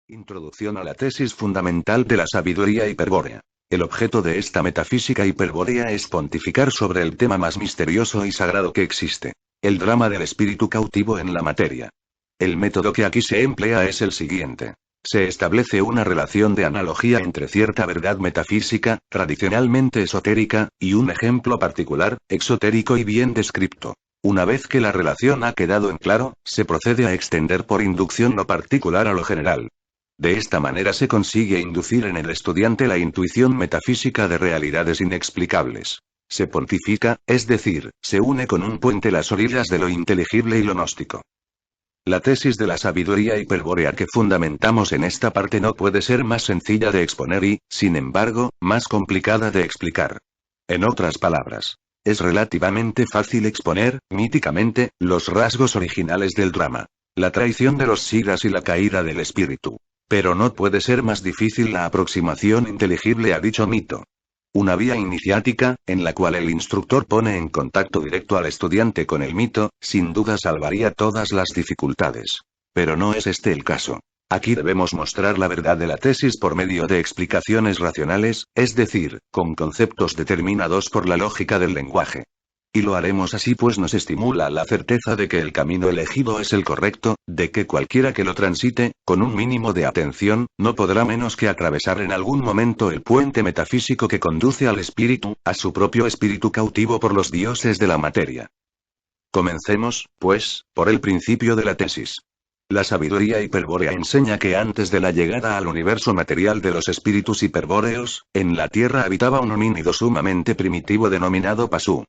Introducción a la tesis fundamental de la sabiduría hiperbórea. El objeto de esta metafísica hiperbórea es pontificar sobre el tema más misterioso y sagrado que existe: el drama del espíritu cautivo en la materia. El método que aquí se emplea es el siguiente. Se establece una relación de analogía entre cierta verdad metafísica, tradicionalmente esotérica, y un ejemplo particular, exotérico y bien descripto. Una vez que la relación ha quedado en claro, se procede a extender por inducción lo particular a lo general. De esta manera se consigue inducir en el estudiante la intuición metafísica de realidades inexplicables. Se pontifica, es decir, se une con un puente las orillas de lo inteligible y lo gnóstico. La tesis de la sabiduría hiperbórea que fundamentamos en esta parte no puede ser más sencilla de exponer y, sin embargo, más complicada de explicar. En otras palabras, es relativamente fácil exponer, míticamente, los rasgos originales del drama: la traición de los Siddhas y la caída del espíritu. Pero no puede ser más difícil la aproximación inteligible a dicho mito. Una vía iniciática, en la cual el instructor pone en contacto directo al estudiante con el mito, sin duda salvaría todas las dificultades. Pero no es este el caso. Aquí debemos mostrar la verdad de la tesis por medio de explicaciones racionales, es decir, con conceptos determinados por la lógica del lenguaje. Y lo haremos así pues nos estimula la certeza de que el camino elegido es el correcto, de que cualquiera que lo transite, con un mínimo de atención, no podrá menos que atravesar en algún momento el puente metafísico que conduce al espíritu, a su propio espíritu cautivo por los dioses de la materia. Comencemos, pues, por el principio de la tesis. La sabiduría hiperbórea enseña que antes de la llegada al universo material de los espíritus hiperbóreos, en la Tierra habitaba un homínido sumamente primitivo denominado Pasú.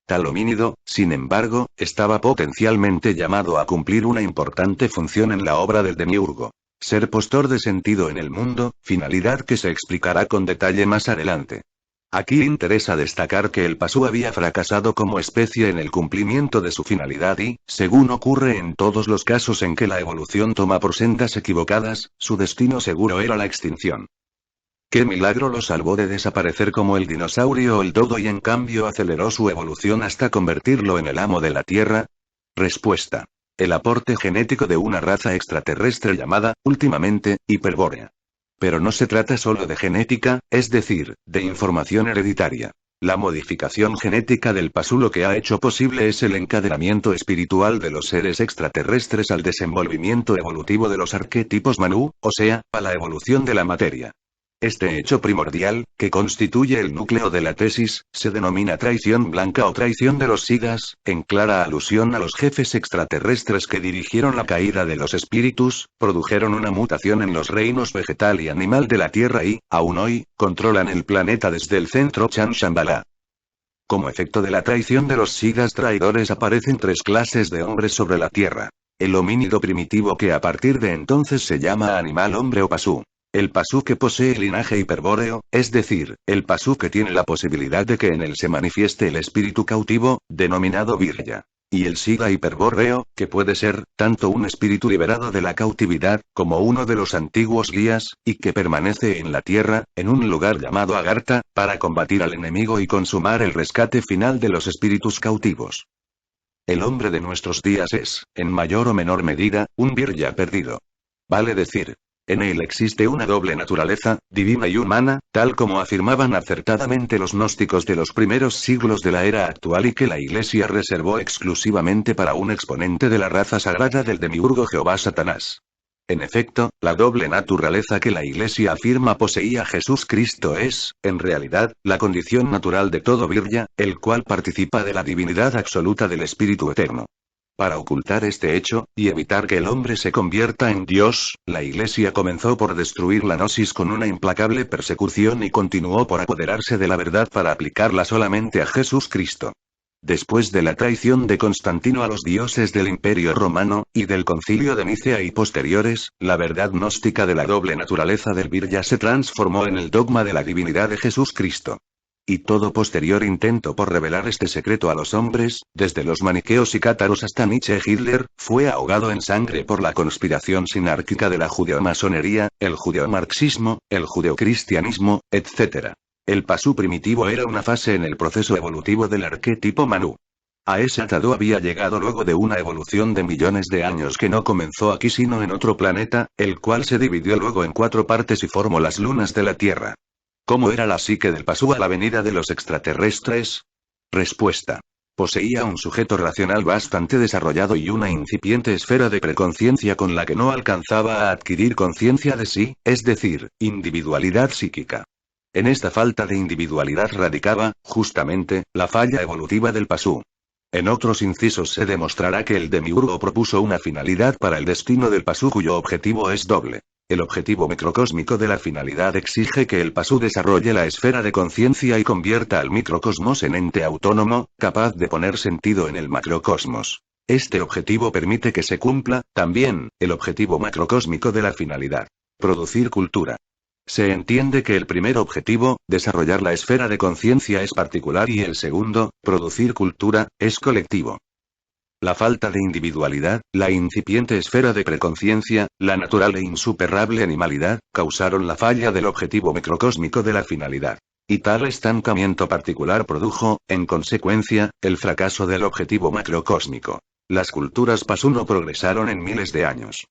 Tal homínido, sin embargo, estaba potencialmente llamado a cumplir una importante función en la obra del demiurgo: ser postor de sentido en el mundo, finalidad que se explicará con detalle más adelante. Aquí interesa destacar que el Pasú había fracasado como especie en el cumplimiento de su finalidad y, según ocurre en todos los casos en que la evolución toma por sendas equivocadas, su destino seguro era la extinción. ¿Qué milagro lo salvó de desaparecer como el dinosaurio o el dodo y en cambio aceleró su evolución hasta convertirlo en el amo de la Tierra? Respuesta: el aporte genético de una raza extraterrestre llamada, últimamente, hiperbórea. Pero no se trata solo de genética, es decir, de información hereditaria. La modificación genética del Pasú lo que ha hecho posible es el encadenamiento espiritual de los seres extraterrestres al desenvolvimiento evolutivo de los arquetipos Manu, o sea, a la evolución de la materia. Este hecho primordial, que constituye el núcleo de la tesis, se denomina traición blanca o traición de los Siddhas, en clara alusión a los jefes extraterrestres que dirigieron la caída de los espíritus, produjeron una mutación en los reinos vegetal y animal de la Tierra y, aún hoy, controlan el planeta desde el centro Chan Shambhala. Como efecto de la traición de los Siddhas traidores aparecen tres clases de hombres sobre la Tierra. El homínido primitivo que a partir de entonces se llama animal hombre o Pasú. El Pasú que posee linaje hiperbóreo, es decir, el Pasú que tiene la posibilidad de que en él se manifieste el espíritu cautivo, denominado Virya. Y el Siddha hiperbóreo, que puede ser, tanto un espíritu liberado de la cautividad, como uno de los antiguos guías, y que permanece en la Tierra, en un lugar llamado Agartha, para combatir al enemigo y consumar el rescate final de los espíritus cautivos. El hombre de nuestros días es, en mayor o menor medida, un Virya perdido. Vale decir, en él existe una doble naturaleza, divina y humana, tal como afirmaban acertadamente los gnósticos de los primeros siglos de la era actual y que la Iglesia reservó exclusivamente para un exponente de la raza sagrada del demiurgo Jehová Satanás. En efecto, la doble naturaleza que la Iglesia afirma poseía Jesús Cristo es, en realidad, la condición natural de todo Virya, el cual participa de la divinidad absoluta del Espíritu Eterno. Para ocultar este hecho, y evitar que el hombre se convierta en Dios, la Iglesia comenzó por destruir la gnosis con una implacable persecución y continuó por apoderarse de la verdad para aplicarla solamente a Jesús Cristo. Después de la traición de Constantino a los dioses del Imperio Romano, y del Concilio de Nicea y posteriores, la verdad gnóstica de la doble naturaleza del Virya se transformó en el dogma de la divinidad de Jesús Cristo. Y todo posterior intento por revelar este secreto a los hombres, desde los maniqueos y cátaros hasta Nietzsche e Hitler, fue ahogado en sangre por la conspiración sinárquica de la judeomasonería, el judeomarxismo, el judeocristianismo, etc. El Pasú primitivo era una fase en el proceso evolutivo del arquetipo Manu. A ese atado había llegado luego de una evolución de millones de años que no comenzó aquí sino en otro planeta, el cual se dividió luego en 4 partes y formó las lunas de la Tierra. ¿Cómo era la psique del Pasú a la venida de los extraterrestres? Respuesta. Poseía un sujeto racional bastante desarrollado y una incipiente esfera de preconciencia con la que no alcanzaba a adquirir conciencia de sí, es decir, individualidad psíquica. En esta falta de individualidad radicaba, justamente, la falla evolutiva del Pasú. En otros incisos se demostrará que el demiurgo propuso una finalidad para el destino del Pasú cuyo objetivo es doble. El objetivo microcósmico de la finalidad exige que el Pasú desarrolle la esfera de conciencia y convierta al microcosmos en ente autónomo, capaz de poner sentido en el macrocosmos. Este objetivo permite que se cumpla, también, el objetivo macrocósmico de la finalidad. Producir cultura. Se entiende que el primer objetivo, desarrollar la esfera de conciencia, es particular y el segundo, producir cultura, es colectivo. La falta de individualidad, la incipiente esfera de preconciencia, la natural e insuperable animalidad, causaron la falla del objetivo microcósmico de la finalidad. Y tal estancamiento particular produjo, en consecuencia, el fracaso del objetivo macrocósmico. Las culturas Pasú no progresaron en miles de años.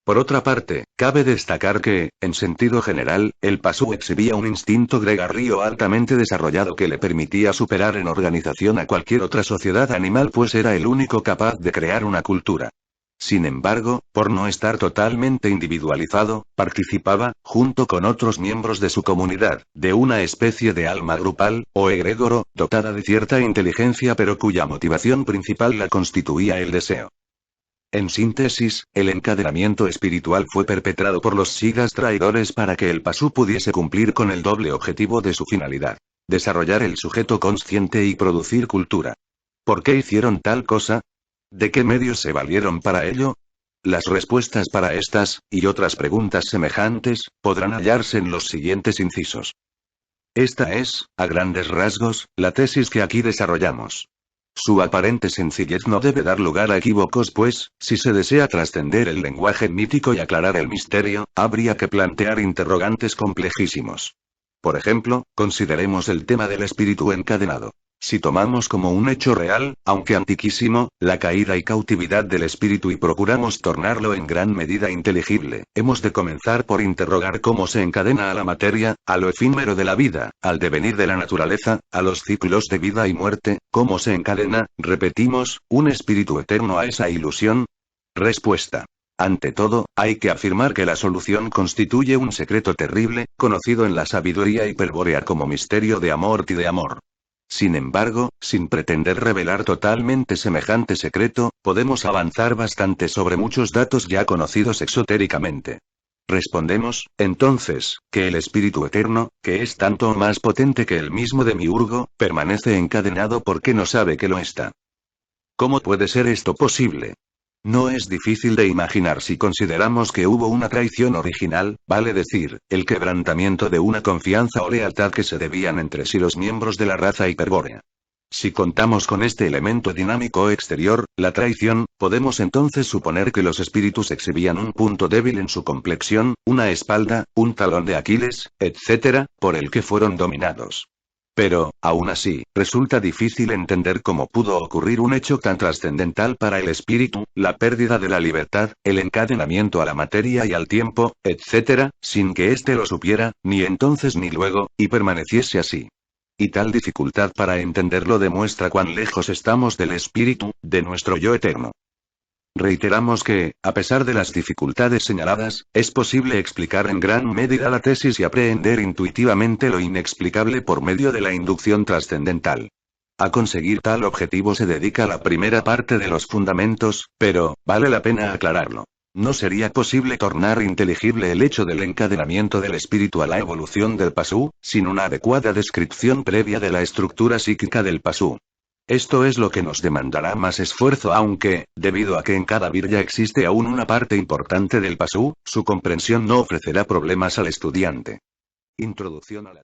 Por otra parte, cabe destacar que, en sentido general, el Pasú exhibía un instinto gregario altamente desarrollado que le permitía superar en organización a cualquier otra sociedad animal, pues era el único capaz de crear una cultura. Sin embargo, por no estar totalmente individualizado, participaba, junto con otros miembros de su comunidad, de una especie de alma grupal, o egregoro, dotada de cierta inteligencia pero cuya motivación principal la constituía el deseo. En síntesis, el encadenamiento espiritual fue perpetrado por los sigas traidores para que el Pasú pudiese cumplir con el doble objetivo de su finalidad: desarrollar el sujeto consciente y producir cultura. ¿Por qué hicieron tal cosa? ¿De qué medios se valieron para ello? Las respuestas para estas, y otras preguntas semejantes, podrán hallarse en los siguientes incisos. Esta es, a grandes rasgos, la tesis que aquí desarrollamos. Su aparente sencillez no debe dar lugar a equívocos, pues, si se desea trascender el lenguaje mítico y aclarar el misterio, habría que plantear interrogantes complejísimos. Por ejemplo, consideremos el tema del espíritu encadenado. Si tomamos como un hecho real, aunque antiquísimo, la caída y cautividad del espíritu y procuramos tornarlo en gran medida inteligible, hemos de comenzar por interrogar cómo se encadena a la materia, a lo efímero de la vida, al devenir de la naturaleza, a los ciclos de vida y muerte, cómo se encadena, repetimos, un espíritu eterno a esa ilusión. Respuesta. Ante todo, hay que afirmar que la solución constituye un secreto terrible, conocido en la sabiduría hiperbórea como misterio de amor y de amor. Sin embargo, sin pretender revelar totalmente semejante secreto, podemos avanzar bastante sobre muchos datos ya conocidos exotéricamente. Respondemos, entonces, que el espíritu eterno, que es tanto o más potente que el mismo demiurgo, permanece encadenado porque no sabe que lo está. ¿Cómo puede ser esto posible? No es difícil de imaginar si consideramos que hubo una traición original, vale decir, el quebrantamiento de una confianza o lealtad que se debían entre sí los miembros de la raza hiperbórea. Si contamos con este elemento dinámico exterior, la traición, podemos entonces suponer que los espíritus exhibían un punto débil en su complexión, una espalda, un talón de Aquiles, etc., por el que fueron dominados. Pero, aún así, resulta difícil entender cómo pudo ocurrir un hecho tan trascendental para el espíritu, la pérdida de la libertad, el encadenamiento a la materia y al tiempo, etc., sin que éste lo supiera, ni entonces ni luego, y permaneciese así. Y tal dificultad para entenderlo demuestra cuán lejos estamos del espíritu, de nuestro yo eterno. Reiteramos que, a pesar de las dificultades señaladas, es posible explicar en gran medida la tesis y aprehender intuitivamente lo inexplicable por medio de la inducción trascendental. A conseguir tal objetivo se dedica la primera parte de los fundamentos, pero, vale la pena aclararlo. No sería posible tornar inteligible el hecho del encadenamiento del espíritu a la evolución del Pasú, sin una adecuada descripción previa de la estructura psíquica del Pasú. Esto es lo que nos demandará más esfuerzo, aunque, debido a que en cada virya existe aún una parte importante del Pasú, su comprensión no ofrecerá problemas al estudiante. Introducción a la